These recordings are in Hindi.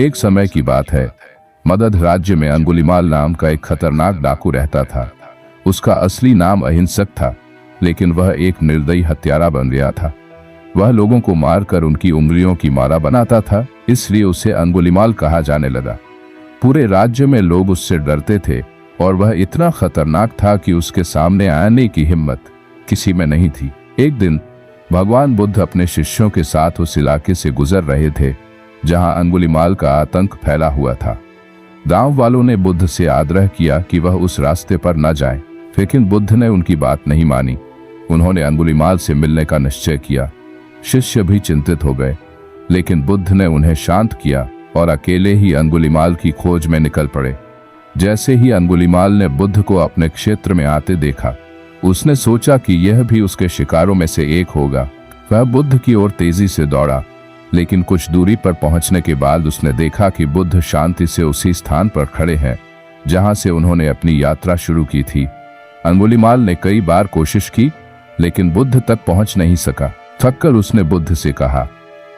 एक समय की बात है। मगध राज्य में अंगुलीमाल नाम का एक खतरनाक डाकू रहता था। उसका असली नाम अहिंसक था, लेकिन वह एक निर्दयी हत्यारा बन गया था। वह लोगों को मारकर उनकी उंगलियों की माला बनाता था, इसलिए उसे अंगुलीमाल कहा जाने लगा। पूरे राज्य में लोग उससे डरते थे और वह इतना खतरनाक था कि उसके सामने आने की हिम्मत किसी में नहीं थी। एक दिन भगवान बुद्ध अपने शिष्यों के साथ उस इलाके से गुजर रहे थे जहां अंगुलीमाल का आतंक फैला हुआ था। गांव वालों ने बुद्ध से आग्रह किया कि वह उस रास्ते पर न जाएं, लेकिन बुद्ध ने उनकी बात नहीं मानी। उन्होंने अंगुलीमाल से मिलने का निश्चय किया। शिष्य भी चिंतित हो गए, लेकिन बुद्ध ने उन्हें शांत किया और अकेले ही अंगुलीमाल की खोज में निकल पड़े। जैसे ही अंगुलीमाल ने बुद्ध को अपने क्षेत्र में आते देखा, उसने सोचा कि यह भी उसके शिकारों में से एक होगा। वह बुद्ध की ओर तेजी से दौड़ा, लेकिन कुछ दूरी पर पहुंचने के बाद उसने देखा कि बुद्ध शांति से उसी स्थान पर खड़े हैं जहां से उन्होंने अपनी यात्रा शुरू की थी। अंगुलीमाल ने कई बार कोशिश की, लेकिन बुद्ध तक पहुंच नहीं सका। थककर उसने बुद्ध से कहा,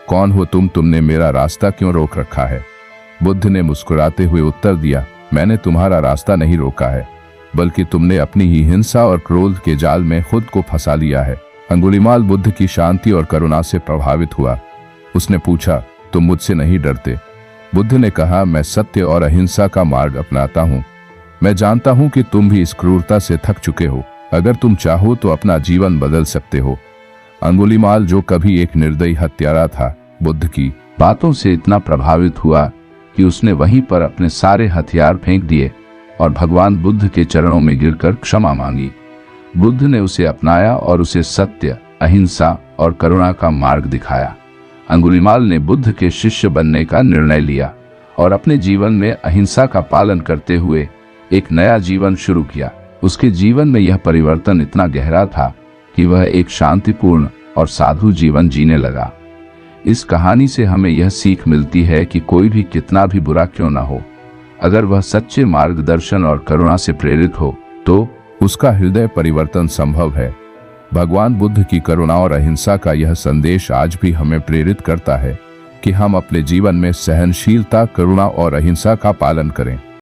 कौन हो तुम? तुमने मेरा रास्ता क्यों रोक रखा है? बुद्ध ने मुस्कुराते हुए उत्तर दिया, मैंने तुम्हारा रास्ता नहीं रोका है, बल्कि तुमने अपनी ही हिंसा और क्रोध के जाल में खुद को फंसा लिया है। अंगुलीमाल बुद्ध की शांति और करुणा से प्रभावित हुआ। उसने पूछा, तुम मुझसे नहीं डरते? बुद्ध ने कहा, मैं सत्य और अहिंसा का मार्ग अपनाता हूँ। मैं जानता हूँ कि तुम भी इस क्रूरता से थक चुके हो। अगर तुम चाहो तो अपना जीवन बदल सकते हो। अंगुलीमाल, जो कभी एक निर्दयी हत्यारा था, बुद्ध की बातों से इतना प्रभावित हुआ कि उसने वहीं पर अपने सारे हथियार फेंक दिए और भगवान बुद्ध के चरणों में गिरकर क्षमा मांगी। बुद्ध ने उसे अपनाया और उसे सत्य, अहिंसा और करुणा का मार्ग दिखाया। अंगुलीमाल ने बुद्ध के शिष्य बनने का निर्णय लिया और अपने जीवन में अहिंसा का पालन करते हुए एक नया जीवन शुरू किया। उसके जीवन में यह परिवर्तन इतना गहरा था कि वह एक शांतिपूर्ण और साधु जीवन जीने लगा। इस कहानी से हमें यह सीख मिलती है कि कोई भी कितना भी बुरा क्यों ना हो, अगर वह सच्चे मार्गदर्शन और करुणा से प्रेरित हो तो उसका हृदय परिवर्तन संभव है। भगवान बुद्ध की करुणा और अहिंसा का यह संदेश आज भी हमें प्रेरित करता है कि हम अपने जीवन में सहनशीलता, करुणा और अहिंसा का पालन करें।